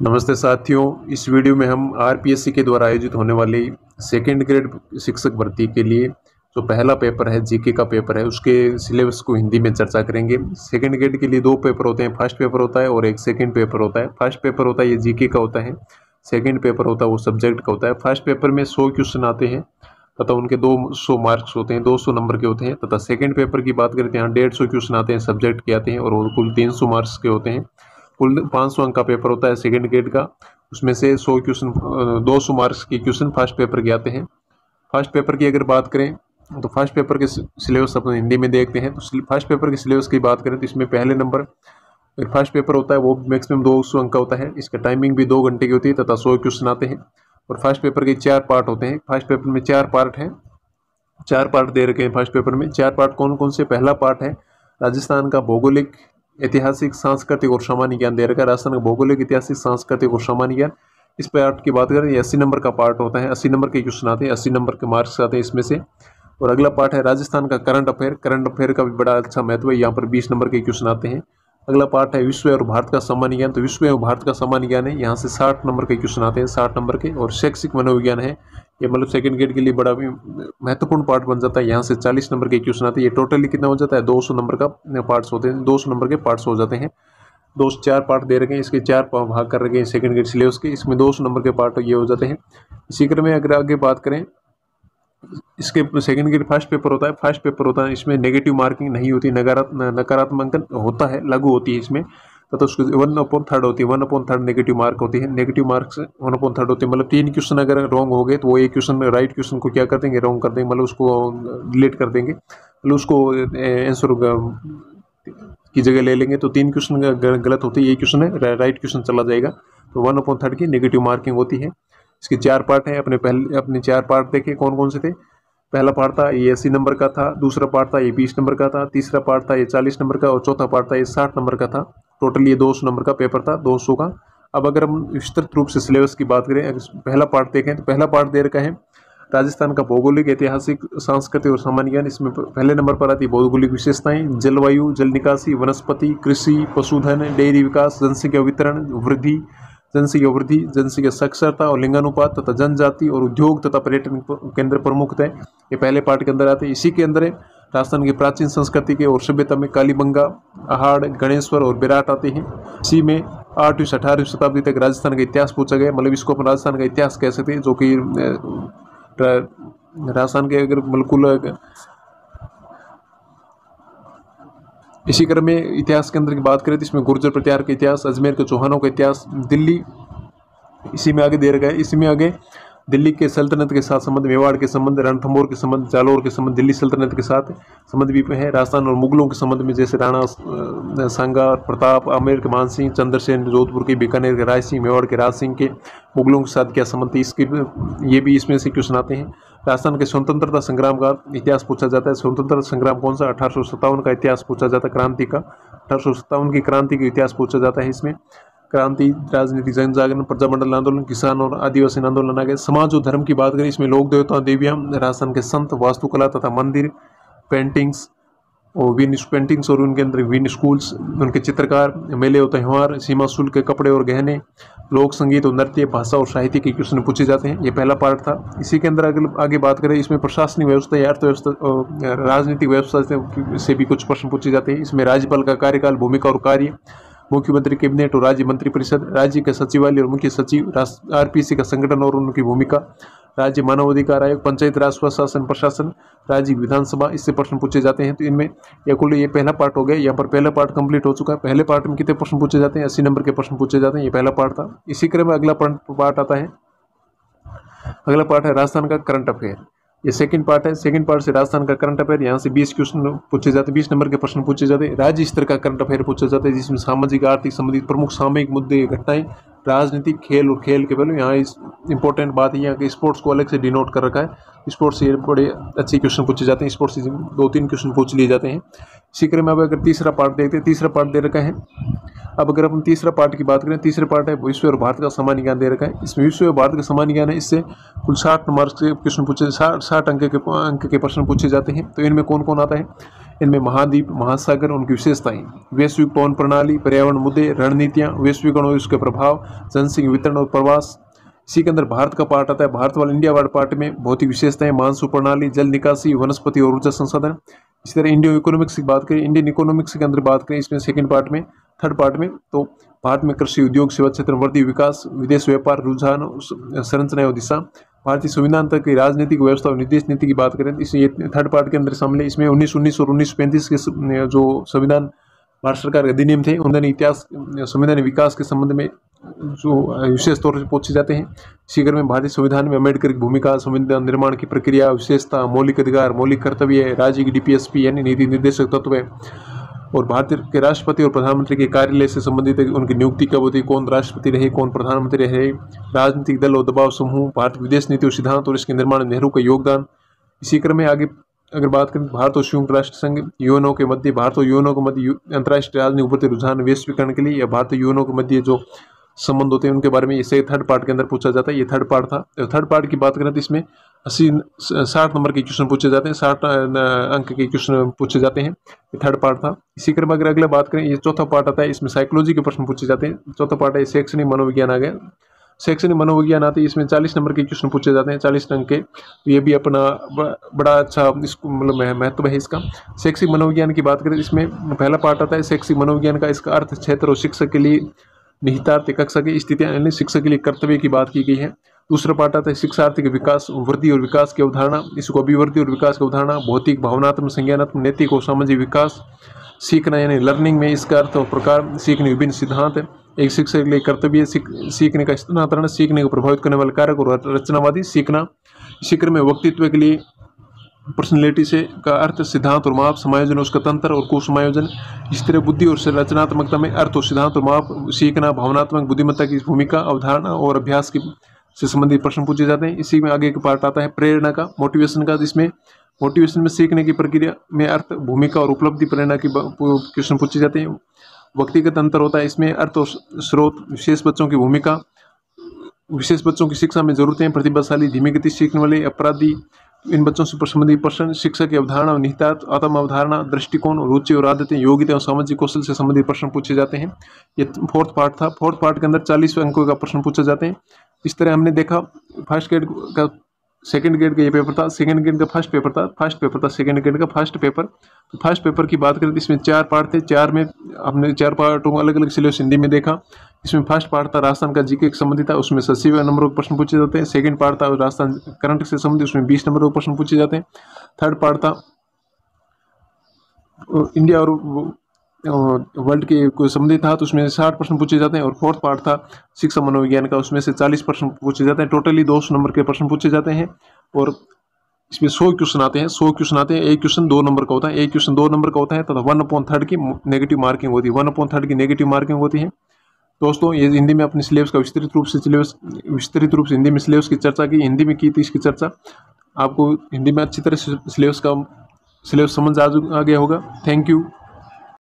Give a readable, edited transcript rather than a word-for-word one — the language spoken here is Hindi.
नमस्ते साथियों, इस वीडियो में हम आरपीएससी के द्वारा आयोजित होने वाली सेकेंड ग्रेड शिक्षक भर्ती के लिए जो पहला पेपर है जीके का पेपर है उसके सिलेबस को हिंदी में चर्चा करेंगे। सेकेंड ग्रेड के लिए दो पेपर होते हैं, फर्स्ट पेपर होता है और एक सेकेंड पेपर होता है। फर्स्ट पेपर होता है ये जीके का होता है, सेकेंड पेपर होता है वो सब्जेक्ट का होता है। फर्स्ट पेपर में 100 क्वेश्चन आते हैं तथा उनके 200 मार्क्स होते हैं, 200 नंबर के होते हैं। तथा सेकेंड पेपर की बात करें तो यहाँ 150 क्वेश्चन आते हैं, सब्जेक्ट के आते हैं और वो कुल 300 मार्क्स के होते हैं। कुल 500 अंक का पेपर होता है सेकेंड ग्रेड का, उसमें से 100 क्वेश्चन 200 मार्क्स के क्वेश्चन फर्स्ट पेपर के आते हैं। फर्स्ट पेपर की अगर बात करें तो फर्स्ट पेपर के सिलेबस अपन हिंदी में देखते हैं। तो फर्स्ट पेपर के सिलेबस की बात करें तो इसमें पहले नंबर फर्स्ट पेपर होता है वो मैक्सिमम 200 अंक का होता है। इसका टाइमिंग भी 2 घंटे की होती है तथा 100 क्वेश्चन आते हैं। और फर्स्ट पेपर के 4 पार्ट होते हैं। फर्स्ट पेपर में 4 पार्ट हैं, 4 पार्ट दे रखे हैं फर्स्ट पेपर में। 4 पार्ट कौन कौन से? पहला पार्ट है राजस्थान का भौगोलिक, ऐतिहासिक, सांस्कृतिक और सामान्य ज्ञान दे रखा है। राजस्थान का भौगोलिक, ऐतिहासिक, सांस्कृतिक और सामान्य ज्ञान, इस पार्ट की बात करें 80 नंबर का पार्ट होता है। 80 नंबर के क्वेश्चन आते हैं, 80 नंबर के मार्क्स आते हैं इसमें से। और अगला पार्ट है राजस्थान का करंट अफेयर। करंट अफेयर का भी बड़ा अच्छा महत्व है, यहाँ पर 20 नंबर के क्वेश्चन आते हैं। अगला पार्ट है विश्व और भारत का सामान्य ज्ञान। तो विश्व और भारत का सामान्य ज्ञान है, यहाँ से 60 नंबर के क्वेश्चन आते हैं, 60 नंबर के। और शैक्षिक मनोविज्ञान है, ये मतलब सेकंड ग्रेड के लिए बड़ा भी महत्वपूर्ण पार्ट बन जाता है। यहाँ से 40 नंबर के क्वेश्चन आते हैं। ये टोटली कितना हो जाता है? 200 नंबर का पार्ट्स होते हैं, 200 नंबर के पार्ट्स हो जाते हैं। 4 पार्ट दे रखे हैं, इसके 4 भाग कर रखे हैं सेकंड ग्रेड सिलेबस के। इसमें 200 नंबर के पार्ट ये हो जाते हैं। इसी क्रम में अगर आगे बात करें, इसके सेकंड ग्रेड फर्स्ट पेपर होता है। फर्स्ट पेपर होता है, इसमें नेगेटिव मार्किंग नहीं होती, नकारात्मक होता है, लागू होती है इसमें। तो उसको 1/3 होती है, 1/3 नेगेटिव मार्क होती है। नेगेटिव मार्क्स 1/3 होती है, मतलब 3 क्वेश्चन अगर रॉन्ग हो गए तो वो एक क्वेश्चन राइट क्वेश्चन को क्या कर देंगे? रॉन्ग कर देंगे, मतलब उसको डिलीट कर देंगे, मतलब उसको आंसर की जगह ले लेंगे। तो 3 क्वेश्चन गलत होते हैं, ये क्वेश्चन है राइट क्वेश्चन चला जाएगा। तो 1/3 की नेगेटिव मार्किंग होती है। इसके 4 पार्ट हैं। अपने 4 पार्ट देखे कौन कौन से थे। पहला पार्ट था ये 80 नंबर का था, दूसरा पार्ट था ये 20 नंबर का था, तीसरा पार्ट था ये 40 नंबर का और चौथा पार्ट था ये 60 नंबर का था। टोटल ये 200 नंबर का पेपर था, 200 का। अब अगर हम विस्तृत रूप से सिलेबस की बात करें, पहला पार्ट देखें तो पहला पार्ट दे रखा है राजस्थान का भौगोलिक, ऐतिहासिक, सांस्कृतिक और सामान्य ज्ञान। इसमें पहले नंबर पर आती है भौगोलिक विशेषताएं, जलवायु, जल निकासी, वनस्पति, कृषि, पशुधन, डेयरी विकास, जनसंख्या वितरण वृद्धि, जनसंख्या वृद्धि, जनसंख्या साक्षरता और लिंगानुपात तथा जनजाति और उद्योग तथा पर्यटन केंद्र प्रमुखता है, ये पहले पार्ट के अंदर आते हैं। इसी के अंदर राजस्थान की प्राचीन संस्कृति के और सभ्यता में कालीबंगा, अहाड़, गणेश्वर और विराट आते हैं। इसी में 8वीं से 18वीं शताब्दी तक राजस्थान का इतिहास पूछा गया, मतलब इसको अपन राजस्थान का इतिहास कह सकते हैं, जो कि राजस्थान के अगर बिल्कुल इसी क्रम में इतिहास के अंदर की बात करें तो इसमें गुर्जर प्रत्यार का इतिहास, अजमेर के चौहानों का इतिहास, दिल्ली इसी में आगे दे रखा है। इसी में आगे दिल्ली के सल्तनत के साथ संबंध, मेवाड़ के संबंध, रणथंभौर के संबंध, जालौर के संबंध, दिल्ली सल्तनत के साथ संबंध भी है। राजस्थान और मुगलों के संबंध में जैसे राणा सांगा, प्रताप, आमेर के मानसिंह, चंद्रसेन, जोधपुर के बीकानेर के राय सिंह, मेवाड़ के राज सिंह के मुगलों के साथ क्या संबंध थी, इसके ये भी इसमें से क्वेश्चन आते हैं। राजस्थान के स्वतंत्रता संग्राम का इतिहास पूछा जाता है। स्वतंत्रता संग्राम कौन सा? 1857 का इतिहास पूछा जाता है, क्रांति का। 1857 की क्रांति का इतिहास पूछा जाता है इसमें। क्रांति, राजनीति, जन जागरण, प्रजामंडल आंदोलन, किसान और आदिवासी आंदोलन आगे। समाज और धर्म की बात करें, इसमें लोक देवता, देवियां, राजस्थान के संत, वास्तुकला तथा मंदिर, पेंटिंग्स और पेंटिंग्स और उनके अंदर विन स्कूल्स, उनके चित्रकार, मेले और त्यौहार, सीमा शुल्क के कपड़े और गहने, लोक संगीत और नृत्य, भाषा और साहित्य के क्वेश्चन पूछे जाते हैं। ये पहला पार्ट था। इसी के अंदर अगर आगे बात करें, इसमें प्रशासनिक व्यवस्था या अर्थव्यवस्था और राजनीतिक व्यवस्था से भी कुछ प्रश्न पूछे जाते हैं। इसमें राज्यपाल का कार्यकाल, भूमिका और कार्य, मुख्यमंत्री कैबिनेट और राज्य मंत्रिपरिषद, राज्य का सचिवालय और मुख्य सचिव, आरपीसी का संगठन और उनकी भूमिका, राज्य मानवाधिकार आयोग, पंचायत राज स्वशासन प्रशासन, राज्य विधानसभा, इससे प्रश्न पूछे जाते हैं। तो इनमें कुल ये पहला पार्ट हो गया। यहाँ पर पहला पार्ट कंप्लीट हो चुका है। पहले पार्ट में कितने प्रश्न पूछे जाते हैं? 80 नंबर के प्रश्न पूछे जाते हैं, ये पहला पार्ट था। इसी क्रम में अगला पार्ट आता है। अगला पार्ट है राजस्थान का करंट अफेयर, ये सेकंड पार्ट है। सेकंड पार्ट से राजस्थान का करंट अफेयर, यहाँ से 20 क्वेश्चन पूछे जाते हैं, 20 नंबर के प्रश्न पूछे जाते हैं। राज्य स्तर का करंट अफेयर पूछा जाता है, जिसमें सामाजिक, आर्थिक संबंधित प्रमुख सामयिक मुद्दे, घटनाएं, राजनीतिक, खेल और खेल के पहलू। यहाँ इंपॉर्टेंट बात है यहाँ के स्पोर्ट्स को अलग से डिनोट कर रखा है। स्पोर्ट्स से बड़े अच्छे क्वेश्चन पूछे जाते हैं, स्पोर्ट्स से 2-3 क्वेश्चन पूछ लिए जाते हैं। इसी क्रम में अब अगर तीसरा पार्ट देखते हैं, तीसरा पार्ट दे रखा है। अब अगर हम तीसरा पार्ट की बात करें, तीसरा पार्ट है विश्व और भारत का सामान्य ज्ञान दे रखा है। इसमें विश्व और भारत का सामान्य ज्ञान है, इससे कुल 60 मार्क्स के क्वेश्चन पूछे, 60 अंक के प्रश्न पूछे जाते हैं। तो इनमें कौन कौन आता है? इनमें महाद्वीप, महासागर, उनकी विशेषताएं, वैश्विक पवन प्रणाली, पर्यावरण मुद्दे, रणनीतियां, वैश्वीकरण और उसके प्रभाव, जनसंख्या वितरण और प्रवास। इसी के अंदर भारत का पार्ट आता है। भारत वाला इंडिया वाला पार्ट में भौतिक विशेषताएं, मानसून प्रणाली, जल निकासी, वनस्पति और ऊर्जा संसाधन। इसी तरह इंडियन इकोनॉमिक्स की बात करें, इंडियन इकोनॉमिक्स के अंदर बात करें इसमें सेकंड पार्ट में, थर्ड पार्ट में, तो भारत में कृषि, उद्योग, सेवा क्षेत्र, वृद्धि, विकास, विदेश व्यापार, रुझान, संरचना और दिशा, भारतीय संविधान तक की राजनीतिक व्यवस्था और निर्देश नीति की बात करें, इसे थर्ड पार्ट के अंदर शामिल है। इसमें 1919 और 1935 के जो संविधान भारत सरकार के अधिनियम थे, उन्होंने इतिहास, संविधान विकास के संबंध में जो विशेष तौर से पूछे जाते हैं। इसी क्रम में भारतीय संविधान में अम्बेडकर की भूमिका, संविधान निर्माण की प्रक्रिया, विशेषता, मौलिक अधिकार, मौलिक कर्तव्य, राज्य की डीपीएसपी यानी नीति निर्देशक तत्व, और भारत के राष्ट्रपति और प्रधानमंत्री के कार्यालय से संबंधित उनकी नियुक्ति कब होती है, कौन राष्ट्रपति रहे, कौन प्रधानमंत्री रहे, राजनीतिक दल और दबाव समूह, भारत विदेश नीति और सिद्धांत और इसके निर्माण में नेहरू का योगदान। इसी क्रम में आगे अगर बात करें भारत और संयुक्त राष्ट्र संघ, यूएनओ के मध्य, भारत और यूएनओ के मध्य अंतर्राष्ट्रीय राजनीतिक उभरते रुझान वैश्वीकरण के लिए, या भारत और यूएनओ के मध्य जो संबंध होते हैं उनके बारे में इसे थर्ड पार्ट के अंदर पूछा जाता है। ये थर्ड पार्ट था। थर्ड पार्ट की बात करें तो इसमें 60 नंबर के क्वेश्चन पूछे जाते हैं, 60 अंक के क्वेश्चन पूछे जाते हैं। ये थर्ड पार्ट था। इसी क्रम में अगर अगला बात करें, ये चौथा पार्ट आता है, इसमें साइकोलॉजी के प्रश्न पूछे जाते हैं। चौथा पार्ट है शैक्षणिक मनोविज्ञान आ गया। शैक्षणिक मनोविज्ञान आते हैं, इसमें 40 नंबर के क्वेश्चन पूछे जाते हैं, 40 अंक के। ये भी अपना बड़ा अच्छा इसको मतलब महत्व है इसका। शैक्षिक मनोविज्ञान की बात करें, इसमें पहला पार्ट आता है शैक्षिक मनोविज्ञान का, इसका अर्थ, क्षेत्र और शिक्षक के लिए निहितार्थ, कक्षा की स्थितियां यानी शिक्षक के लिए कर्तव्य की बात की गई है। दूसरा पार्ट आता है शिक्षार्थी के विकास, वृद्धि और विकास की अवधारणा, इसको अभिवृद्धि और विकास की अवधारणा, भौतिक, भावनात्मक, संज्ञानात्मक, नैतिक और सामाजिक विकास, सीखना यानी लर्निंग में इसका अर्थ और प्रकार, सीखने विभिन्न सिद्धांत, एक शिक्षक के लिए कर्तव्य, सीखने का स्थानांतरण, सीखने को प्रभावित करने वाले कारक और रचनावादी सीखना। इसी क्रम में व्यक्तित्व के लिए पर्सनैलिटी से का अर्थ, सिद्धांत और माप, समायोजन उसका तंत्र और कुसमायोजन। इस तरह बुद्धि और रचनात्मकता में अर्थ और सिद्धांत और माप, सीखना, भावनात्मक बुद्धिमत्ता की भूमिका, अवधारणा और अभ्यास की से संबंधित प्रश्न पूछे जाते हैं। इसी में आगे का पार्ट आता है प्रेरणा का, मोटिवेशन का। इसमें मोटिवेशन में सीखने की प्रक्रिया में अर्थ, भूमिका और उपलब्धि, प्रेरणा की क्वेश्चन पूछे जाते हैं। व्यक्तिगत अंतर होता है, इसमें अर्थ और स्रोत, विशेष बच्चों की भूमिका, विशेष बच्चों की शिक्षा में जरूरतें, प्रतिभाशाली, धीमी गति सीखने वाले, अपराधी, इन बच्चों से संबंधित प्रश्न, शिक्षा की अवधारणा, निहितार्थ, आत्म अवधारणा, दृष्टिकोण, रुचि और आदतें, योग्यता और सामाजिक कौशल से संबंधित प्रश्न पूछे जाते हैं। ये फोर्थ पार्ट था। फोर्थ पार्ट के अंदर 40 अंकों का प्रश्न पूछे जाते हैं। इस तरह हमने देखा फर्स्ट ग्रेड का, सेकंड ग्रेड का ये पेपर था, सेकंड ग्रेड का फर्स्ट पेपर था, सेकंड ग्रेड का फर्स्ट पेपर। तो फर्स्ट पेपर की बात करें तो इसमें 4 पार्ट थे, 4 में हमने 4 पार्टों को अलग अलग सिलेबस हिंदी में देखा। इसमें फर्स्ट पार्ट था राजस्थान का जीके के संबंधित था, उसमें 80 नंबरों के प्रश्न पूछे जाते हैं। सेकंड पार्ट था राजस्थान करंट से संबंधित, उसमें 20 नंबरों के प्रश्न पूछे जाते हैं। थर्ड पार्ट था इंडिया और वर्ल्ड के कोई संबंधित था, तो उसमें 60 प्रश्न पूछे जाते हैं। और फोर्थ पार्ट था शिक्षा मनोविज्ञान का, उसमें से 40 प्रश्न पूछे जाते हैं। टोटली 200 नंबर के प्रश्न पूछे जाते हैं और इसमें 100 क्वेश्चन आते हैं। 100 क्वेश्चन आते हैं, एक क्वेश्चन 2 नंबर का होता है, एक क्वेश्चन 2 नंबर का होता है, तथा 1/3 की नेगेटिव मार्किंग होती है, 1/3 की नेगेटिव मार्किंग होती है। दोस्तों ये हिंदी में अपने सिलेबस का विस्तृत रूप से हिंदी में सिलेबस की चर्चा की, हिंदी में की थी इसकी चर्चा। आपको हिंदी में अच्छी तरह से सिलेबस समझ आ गया होगा। Thank you.